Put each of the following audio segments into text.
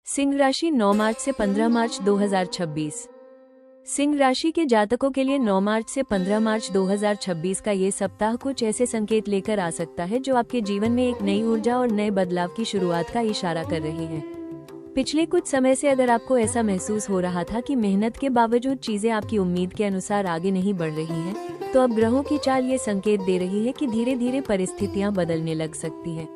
सिंह राशि 9 मार्च से 15 मार्च 2026। सिंह राशि के जातकों के लिए 9 मार्च से 15 मार्च 2026 का ये सप्ताह कुछ ऐसे संकेत लेकर आ सकता है जो आपके जीवन में एक नई ऊर्जा और नए बदलाव की शुरुआत का इशारा कर रहे हैं। पिछले कुछ समय से अगर आपको ऐसा महसूस हो रहा था कि मेहनत के बावजूद चीजें आपकी उम्मीद के अनुसार आगे नहीं बढ़ रही हैं, तो अब ग्रहों की चाल ये संकेत दे रही है कि धीरे धीरे परिस्थितियां बदलने लग सकती हैं।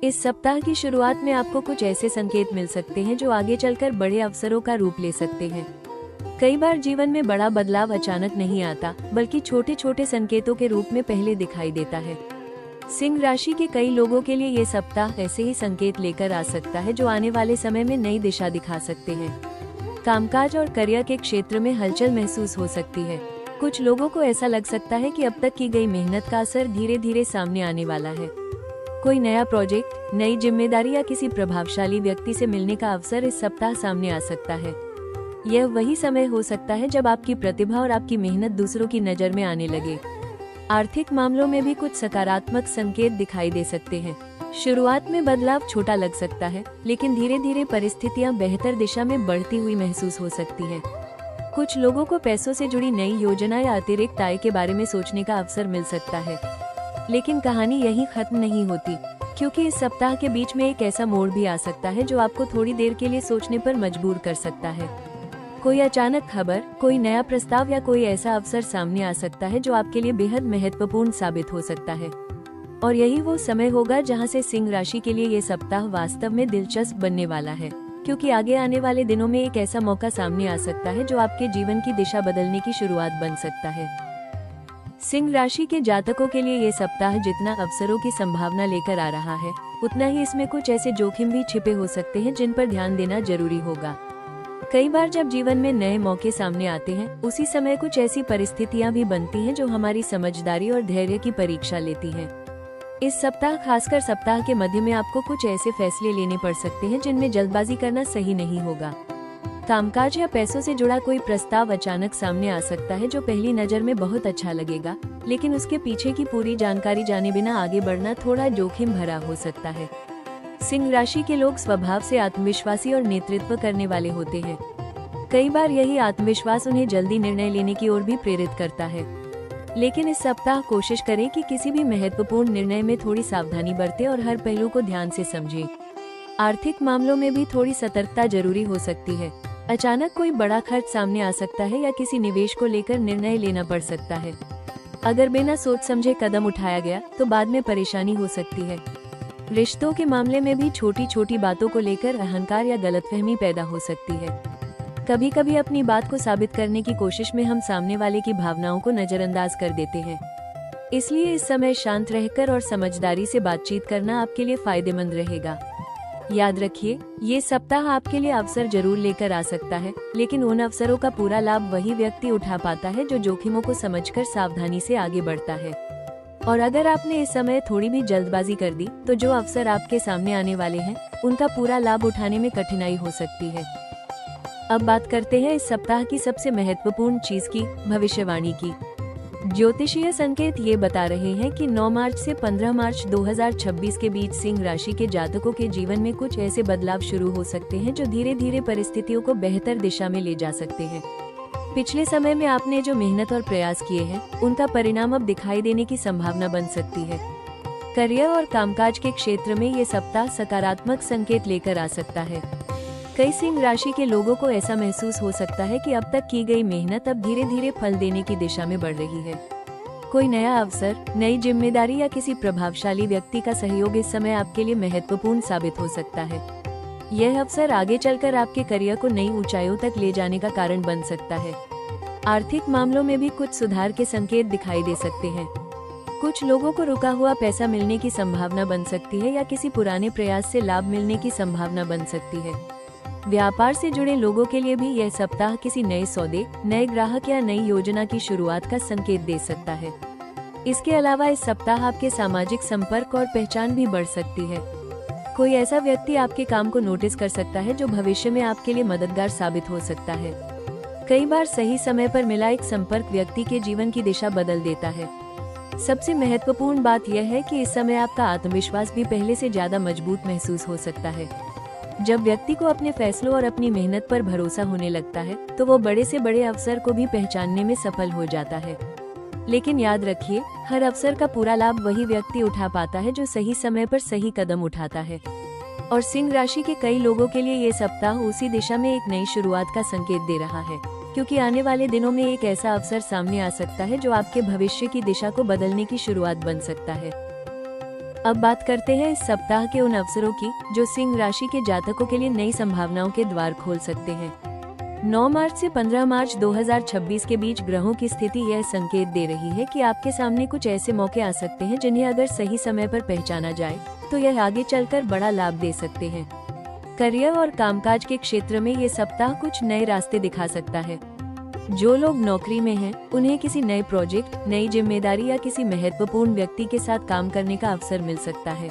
इस सप्ताह की शुरुआत में आपको कुछ ऐसे संकेत मिल सकते हैं जो आगे चलकर बड़े अवसरों का रूप ले सकते हैं। कई बार जीवन में बड़ा बदलाव अचानक नहीं आता, बल्कि छोटे छोटे संकेतों के रूप में पहले दिखाई देता है। सिंह राशि के कई लोगों के लिए ये सप्ताह ऐसे ही संकेत लेकर आ सकता है जो आने वाले समय में नई दिशा दिखा सकते हैं। कामकाज और करियर के क्षेत्र में हलचल महसूस हो सकती है। कुछ लोगों को ऐसा लग सकता है कि अब तक की गई मेहनत का असर धीरे धीरे सामने आने वाला है। कोई नया प्रोजेक्ट, नई जिम्मेदारी या किसी प्रभावशाली व्यक्ति से मिलने का अवसर इस सप्ताह सामने आ सकता है। यह वही समय हो सकता है जब आपकी प्रतिभा और आपकी मेहनत दूसरों की नजर में आने लगे। आर्थिक मामलों में भी कुछ सकारात्मक संकेत दिखाई दे सकते हैं। शुरुआत में बदलाव छोटा लग सकता है, लेकिन धीरे धीरे परिस्थितियां बेहतर दिशा में बढ़ती हुई महसूस हो सकती हैं। कुछ लोगों को पैसों से जुड़ी नई योजना या अतिरिक्त आय के बारे में सोचने का अवसर मिल सकता है। लेकिन कहानी यही खत्म नहीं होती, क्योंकि इस सप्ताह के बीच में एक ऐसा मोड़ भी आ सकता है जो आपको थोड़ी देर के लिए सोचने पर मजबूर कर सकता है। कोई अचानक खबर, कोई नया प्रस्ताव या कोई ऐसा अवसर सामने आ सकता है जो आपके लिए बेहद महत्वपूर्ण साबित हो सकता है। और यही वो समय होगा जहां से सिंह राशि के लिए ये सप्ताह वास्तव में दिलचस्प बनने वाला है, क्योंकि आगे आने वाले दिनों में एक ऐसा मौका सामने आ सकता है जो आपके जीवन की दिशा बदलने की शुरुआत बन सकता है। सिंह राशि के जातकों के लिए ये सप्ताह जितना अवसरों की संभावना लेकर आ रहा है, उतना ही इसमें कुछ ऐसे जोखिम भी छिपे हो सकते हैं जिन पर ध्यान देना जरूरी होगा। कई बार जब जीवन में नए मौके सामने आते हैं, उसी समय कुछ ऐसी परिस्थितियां भी बनती हैं जो हमारी समझदारी और धैर्य की परीक्षा लेती हैं। इस सप्ताह, खासकर सप्ताह के मध्य में, आपको कुछ ऐसे फैसले लेने पड़ सकते हैं जिनमें जल्दबाजी करना सही नहीं होगा। कामकाज या पैसों से जुड़ा कोई प्रस्ताव अचानक सामने आ सकता है जो पहली नजर में बहुत अच्छा लगेगा, लेकिन उसके पीछे की पूरी जानकारी जाने बिना आगे बढ़ना थोड़ा जोखिम भरा हो सकता है। सिंह राशि के लोग स्वभाव से आत्मविश्वासी और नेतृत्व करने वाले होते हैं। कई बार यही आत्मविश्वास उन्हें जल्दी निर्णय लेने की ओर भी प्रेरित करता है। लेकिन इस सप्ताह कोशिश करें कि किसी भी महत्वपूर्ण निर्णय में थोड़ी सावधानी बरतें और हर पहलू को ध्यान से समझें। आर्थिक मामलों में भी थोड़ी सतर्कता जरूरी हो सकती है। अचानक कोई बड़ा खर्च सामने आ सकता है या किसी निवेश को लेकर निर्णय लेना पड़ सकता है। अगर बिना सोच समझे कदम उठाया गया तो बाद में परेशानी हो सकती है। रिश्तों के मामले में भी छोटी छोटी बातों को लेकर अहंकार या गलतफहमी पैदा हो सकती है। कभी कभी अपनी बात को साबित करने की कोशिश में हम सामने वाले की भावनाओं को नजरअंदाज कर देते हैं। इसलिए इस समय शांत रहकर और समझदारी से बातचीत करना आपके लिए फायदेमंद रहेगा। याद रखिए, ये सप्ताह आपके लिए अवसर जरूर लेकर आ सकता है, लेकिन उन अवसरों का पूरा लाभ वही व्यक्ति उठा पाता है जो जोखिमों को समझकर सावधानी से आगे बढ़ता है। और अगर आपने इस समय थोड़ी भी जल्दबाजी कर दी, तो जो अवसर आपके सामने आने वाले हैं, उनका पूरा लाभ उठाने में कठिनाई हो सकती है। अब बात करते हैं इस सप्ताह की सबसे महत्वपूर्ण चीज की, भविष्यवाणी की। ज्योतिषीय संकेत ये बता रहे हैं कि 9 मार्च से 15 मार्च 2026 के बीच सिंह राशि के जातकों के जीवन में कुछ ऐसे बदलाव शुरू हो सकते हैं जो धीरे धीरे परिस्थितियों को बेहतर दिशा में ले जा सकते हैं। पिछले समय में आपने जो मेहनत और प्रयास किए हैं, उनका परिणाम अब दिखाई देने की संभावना बन सकती है। करियर और कामकाज के क्षेत्र में ये सप्ताह सकारात्मक संकेत लेकर आ सकता है। कई सिंह राशि के लोगों को ऐसा महसूस हो सकता है कि अब तक की गई मेहनत अब धीरे धीरे फल देने की दिशा में बढ़ रही है। कोई नया अवसर, नई जिम्मेदारी या किसी प्रभावशाली व्यक्ति का सहयोग इस समय आपके लिए महत्वपूर्ण साबित हो सकता है। यह अवसर आगे चलकर आपके करियर को नई ऊंचाइयों तक ले जाने का कारण बन सकता है। आर्थिक मामलों में भी कुछ सुधार के संकेत दिखाई दे सकते हैं। कुछ लोगों को रुका हुआ पैसा मिलने की संभावना बन सकती है या किसी पुराने प्रयास से लाभ मिलने की संभावना बन सकती है। व्यापार से जुड़े लोगों के लिए भी यह सप्ताह किसी नए सौदे, नए ग्राहक या नई योजना की शुरुआत का संकेत दे सकता है। इसके अलावा इस सप्ताह आपके सामाजिक संपर्क और पहचान भी बढ़ सकती है। कोई ऐसा व्यक्ति आपके काम को नोटिस कर सकता है जो भविष्य में आपके लिए मददगार साबित हो सकता है। कई बार सही समय पर मिला एक संपर्क व्यक्ति के जीवन की दिशा बदल देता है। सबसे महत्वपूर्ण बात यह है कि इस समय आपका आत्मविश्वास भी पहले से ज्यादा मजबूत महसूस हो सकता है। जब व्यक्ति को अपने फैसलों और अपनी मेहनत पर भरोसा होने लगता है तो वो बड़े से बड़े अवसर को भी पहचानने में सफल हो जाता है। लेकिन याद रखिए, हर अवसर का पूरा लाभ वही व्यक्ति उठा पाता है जो सही समय पर सही कदम उठाता है। और सिंह राशि के कई लोगों के लिए ये सप्ताह उसी दिशा में एक नई शुरुआत का संकेत दे रहा है, क्योंकि आने वाले दिनों में एक ऐसा अवसर सामने आ सकता है जो आपके भविष्य की दिशा को बदलने की शुरुआत बन सकता है। अब बात करते हैं इस सप्ताह के उन अवसरों की जो सिंह राशि के जातकों के लिए नई संभावनाओं के द्वार खोल सकते हैं। 9 मार्च से 15 मार्च 2026 के बीच ग्रहों की स्थिति यह संकेत दे रही है कि आपके सामने कुछ ऐसे मौके आ सकते हैं जिन्हें अगर सही समय पर पहचाना जाए तो यह आगे चलकर बड़ा लाभ दे सकते हैं। करियर और कामकाज के क्षेत्र में ये सप्ताह कुछ नए रास्ते दिखा सकता है। जो लोग नौकरी में हैं, उन्हें किसी नए प्रोजेक्ट, नई जिम्मेदारी या किसी महत्वपूर्ण व्यक्ति के साथ काम करने का अवसर मिल सकता है।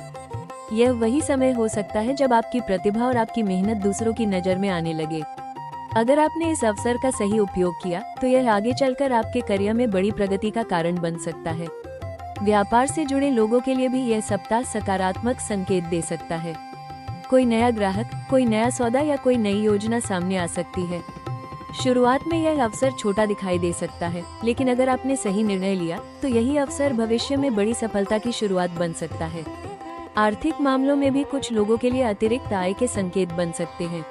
यह वही समय हो सकता है जब आपकी प्रतिभा और आपकी मेहनत दूसरों की नजर में आने लगे। अगर आपने इस अवसर का सही उपयोग किया तो यह आगे चलकर आपके करियर में बड़ी प्रगति का कारण बन सकता है। व्यापार से जुड़े लोगों के लिए भी यह सप्ताह सकारात्मक संकेत दे सकता है। कोई नया ग्राहक, कोई नया सौदा या कोई नई योजना सामने आ सकती है। शुरुआत में यह अवसर छोटा दिखाई दे सकता है, लेकिन अगर आपने सही निर्णय लिया तो यही अवसर भविष्य में बड़ी सफलता की शुरुआत बन सकता है। आर्थिक मामलों में भी कुछ लोगों के लिए अतिरिक्त आय के संकेत बन सकते हैं।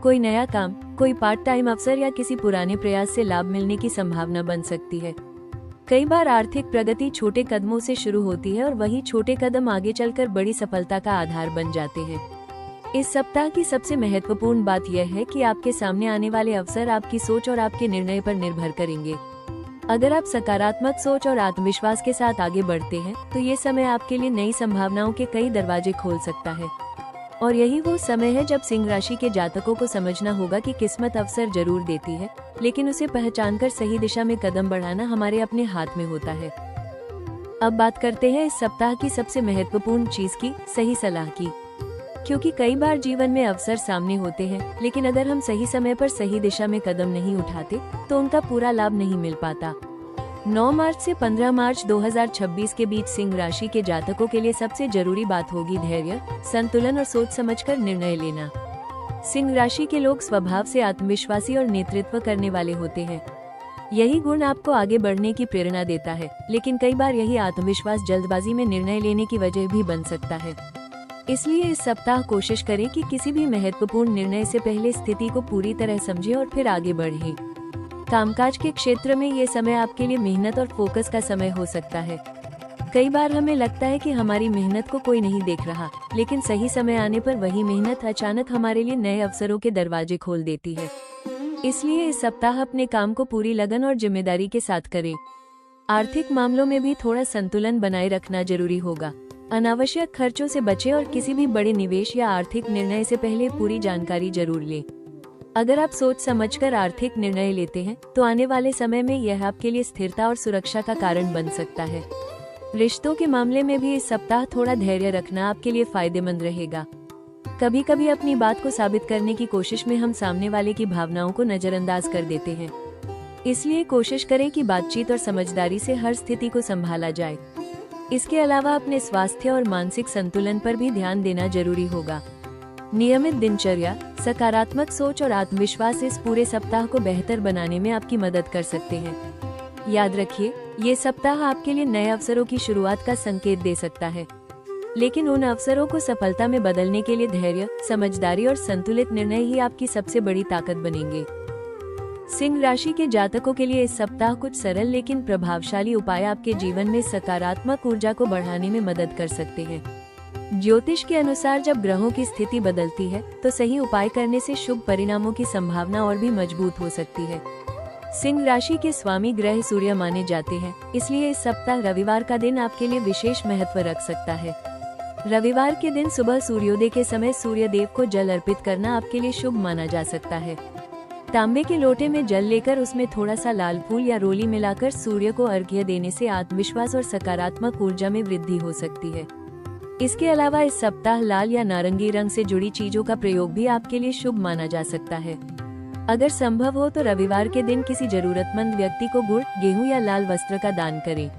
कोई नया काम, कोई पार्ट टाइम अवसर या किसी पुराने प्रयास से लाभ मिलने की संभावना बन सकती है। कई बार आर्थिक प्रगति छोटे कदमों से शुरू होती है और वही छोटे कदम आगे चलकर बड़ी सफलता का आधार बन जाते हैं। इस सप्ताह की सबसे महत्वपूर्ण बात यह है कि आपके सामने आने वाले अवसर आपकी सोच और आपके निर्णय पर निर्भर करेंगे। अगर आप सकारात्मक सोच और आत्मविश्वास के साथ आगे बढ़ते हैं तो ये समय आपके लिए नई संभावनाओं के कई दरवाजे खोल सकता है। और यही वो समय है जब सिंह राशि के जातकों को समझना होगा कि किस्मत अवसर जरूर देती है, लेकिन उसे पहचानकर सही दिशा में कदम बढ़ाना हमारे अपने हाथ में होता है। अब बात करते हैं इस सप्ताह की सबसे महत्वपूर्ण चीज की, सही सलाह की। क्योंकि कई बार जीवन में अवसर सामने होते हैं, लेकिन अगर हम सही समय पर सही दिशा में कदम नहीं उठाते तो उनका पूरा लाभ नहीं मिल पाता। 9 मार्च से 15 मार्च 2026 के बीच सिंह राशि के जातकों के लिए सबसे जरूरी बात होगी धैर्य, संतुलन और सोच समझकर निर्णय लेना। सिंह राशि के लोग स्वभाव से आत्मविश्वासी और नेतृत्व करने वाले होते हैं। यही गुण आपको आगे बढ़ने की प्रेरणा देता है, लेकिन कई बार यही आत्मविश्वास जल्दबाजी में निर्णय लेने की वजह भी बन सकता है। इसलिए इस सप्ताह कोशिश करें कि किसी भी महत्वपूर्ण निर्णय से पहले स्थिति को पूरी तरह समझें और फिर आगे बढ़ें। कामकाज के क्षेत्र में ये समय आपके लिए मेहनत और फोकस का समय हो सकता है। कई बार हमें लगता है कि हमारी मेहनत को कोई नहीं देख रहा, लेकिन सही समय आने पर वही मेहनत अचानक हमारे लिए नए अवसरों के दरवाजे खोल देती है। इसलिए इस सप्ताह अपने काम को पूरी लगन और जिम्मेदारी के साथ करें। आर्थिक मामलों में भी थोड़ा संतुलन बनाए रखना जरूरी होगा। अनावश्यक खर्चों से बचें और किसी भी बड़े निवेश या आर्थिक निर्णय से पहले पूरी जानकारी जरूर लें। अगर आप सोच समझकर आर्थिक निर्णय लेते हैं तो आने वाले समय में यह आपके लिए स्थिरता और सुरक्षा का कारण बन सकता है। रिश्तों के मामले में भी इस सप्ताह थोड़ा धैर्य रखना आपके लिए फायदेमंद रहेगा। कभी कभी अपनी बात को साबित करने की कोशिश में हम सामने वाले की भावनाओं को नजरअंदाज कर देते हैं। इसलिए कोशिश करें कि बातचीत और समझदारी से हर स्थिति को संभाला जाए। इसके अलावा अपने स्वास्थ्य और मानसिक संतुलन पर भी ध्यान देना जरूरी होगा। नियमित दिनचर्या, सकारात्मक सोच और आत्मविश्वास इस पूरे सप्ताह को बेहतर बनाने में आपकी मदद कर सकते हैं। याद रखिए, ये सप्ताह आपके लिए नए अवसरों की शुरुआत का संकेत दे सकता है, लेकिन उन अवसरों को सफलता में बदलने के लिए धैर्य, समझदारी और संतुलित निर्णय ही आपकी सबसे बड़ी ताकत बनेंगे। सिंह राशि के जातकों के लिए इस सप्ताह कुछ सरल लेकिन प्रभावशाली उपाय आपके जीवन में सकारात्मक ऊर्जा को बढ़ाने में मदद कर सकते हैं। ज्योतिष के अनुसार जब ग्रहों की स्थिति बदलती है तो सही उपाय करने से शुभ परिणामों की संभावना और भी मजबूत हो सकती है। सिंह राशि के स्वामी ग्रह सूर्य माने जाते हैं, इसलिए इस सप्ताह रविवार का दिन आपके लिए विशेष महत्व रख सकता है। रविवार के दिन सुबह सूर्योदय के समय सूर्य देव को जल अर्पित करना आपके लिए शुभ माना जा सकता है। तांबे के लोटे में जल लेकर उसमें थोड़ा सा लाल फूल या रोली मिलाकर सूर्य को अर्घ्य देने से आत्मविश्वास और सकारात्मक ऊर्जा में वृद्धि हो सकती है। इसके अलावा इस सप्ताह लाल या नारंगी रंग से जुड़ी चीजों का प्रयोग भी आपके लिए शुभ माना जा सकता है। अगर संभव हो तो रविवार के दिन किसी जरूरतमंद व्यक्ति को गुड़, गेहूं या लाल वस्त्र का दान करें।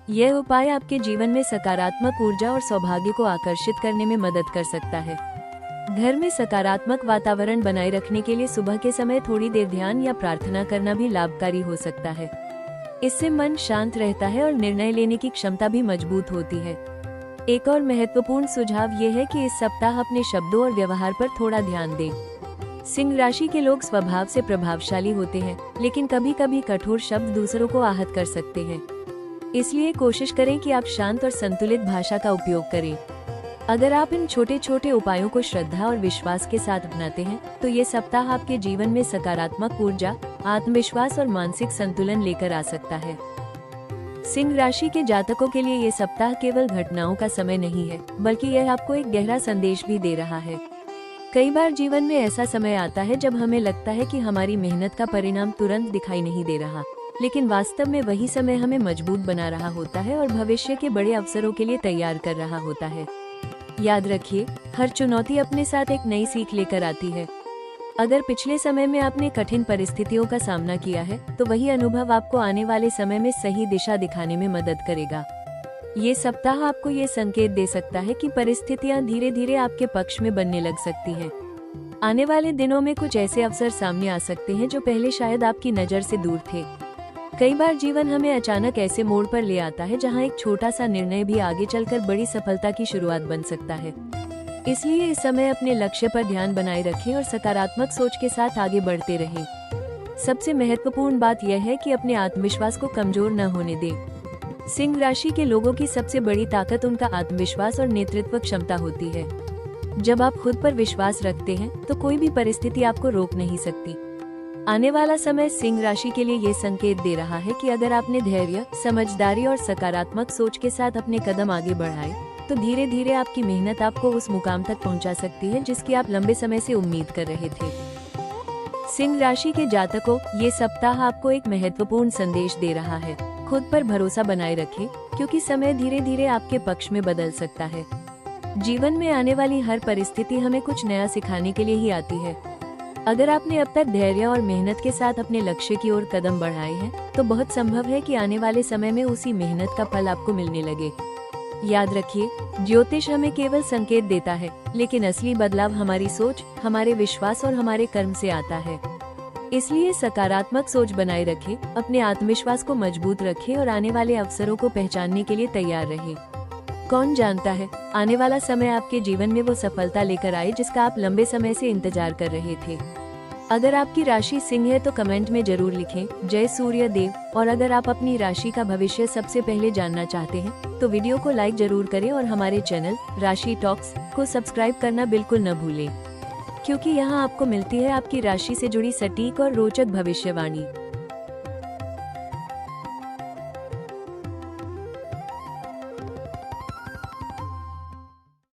यह उपाय आपके जीवन में सकारात्मक ऊर्जा और सौभाग्य को आकर्षित करने में मदद कर सकता है। घर में सकारात्मक वातावरण बनाए रखने के लिए सुबह के समय थोड़ी देर ध्यान या प्रार्थना करना भी लाभकारी हो सकता है। इससे मन शांत रहता है और निर्णय लेने की क्षमता भी मजबूत होती है। एक और महत्वपूर्ण सुझाव ये है कि इस सप्ताह अपने शब्दों और व्यवहार पर थोड़ा ध्यान दें। सिंह राशि के लोग स्वभाव से प्रभावशाली होते हैं, लेकिन कभी कभी कठोर शब्द दूसरों को आहत कर सकते हैं। इसलिए कोशिश करें कि आप शांत और संतुलित भाषा का उपयोग करें। अगर आप इन छोटे छोटे उपायों को श्रद्धा और विश्वास के साथ अपनाते हैं, तो ये सप्ताह आपके जीवन में सकारात्मक ऊर्जा, आत्मविश्वास और मानसिक संतुलन लेकर आ सकता है। सिंह राशि के जातकों के लिए ये सप्ताह केवल घटनाओं का समय नहीं है, बल्कि यह आपको एक गहरा संदेश भी दे रहा है। कई बार जीवन में ऐसा समय आता है जब हमें लगता है कि हमारी मेहनत का परिणाम तुरंत दिखाई नहीं दे रहा, लेकिन वास्तव में वही समय हमें मजबूत बना रहा होता है और भविष्य के बड़े अवसरों के लिए तैयार कर रहा होता है। याद रखिए, हर चुनौती अपने साथ एक नई सीख लेकर आती है। अगर पिछले समय में आपने कठिन परिस्थितियों का सामना किया है, तो वही अनुभव आपको आने वाले समय में सही दिशा दिखाने में मदद करेगा। ये सप्ताह आपको ये संकेत दे सकता है कि परिस्थितियां धीरे धीरे आपके पक्ष में बनने लग सकती हैं। आने वाले दिनों में कुछ ऐसे अवसर सामने आ सकते हैं जो पहले शायद आपकी नज़र से दूर थे। कई बार जीवन हमें अचानक ऐसे मोड़ पर ले आता है जहां एक छोटा सा निर्णय भी आगे चलकर बड़ी सफलता की शुरुआत बन सकता है। इसलिए इस समय अपने लक्ष्य पर ध्यान बनाए रखें और सकारात्मक सोच के साथ आगे बढ़ते रहें। सबसे महत्वपूर्ण बात यह है कि अपने आत्मविश्वास को कमजोर न होने दें। सिंह राशि के लोगों की सबसे बड़ी ताकत उनका आत्मविश्वास और नेतृत्व क्षमता होती है। जब आप खुद पर विश्वास रखते हैं, तो कोई भी परिस्थिति आपको रोक नहीं सकती। आने वाला समय सिंह राशि के लिए ये संकेत दे रहा है कि अगर आपने धैर्य, समझदारी और सकारात्मक सोच के साथ अपने कदम आगे बढ़ाए, तो धीरे धीरे आपकी मेहनत आपको उस मुकाम तक पहुंचा सकती है जिसकी आप लंबे समय से उम्मीद कर रहे थे। सिंह राशि के जातकों, ये सप्ताह आपको एक महत्वपूर्ण संदेश दे रहा है। खुद पर भरोसा बनाए रखें, क्योंकि समय धीरे धीरे आपके पक्ष में बदल सकता है। जीवन में आने वाली हर परिस्थिति हमें कुछ नया सिखाने के लिए ही आती है। अगर आपने अब तक धैर्य और मेहनत के साथ अपने लक्ष्य की ओर कदम बढ़ाए हैं, तो बहुत संभव है कि आने वाले समय में उसी मेहनत का फल आपको मिलने लगे। याद रखिए, ज्योतिष हमें केवल संकेत देता है, लेकिन असली बदलाव हमारी सोच, हमारे विश्वास और हमारे कर्म से आता है। इसलिए सकारात्मक सोच बनाए रखें, अपने आत्मविश्वास को मजबूत रखें और आने वाले अवसरों को पहचानने के लिए तैयार रहें। कौन जानता है, आने वाला समय आपके जीवन में वो सफलता लेकर आए जिसका आप लंबे समय से इंतजार कर रहे थे। अगर आपकी राशि सिंह है तो कमेंट में जरूर लिखें जय सूर्य देव। और अगर आप अपनी राशि का भविष्य सबसे पहले जानना चाहते हैं, तो वीडियो को लाइक जरूर करें और हमारे चैनल राशि टॉक्स को सब्सक्राइब करना बिल्कुल न भूलें, क्योंकि यहाँ आपको मिलती है आपकी राशि से जुड़ी सटीक और रोचक भविष्यवाणी।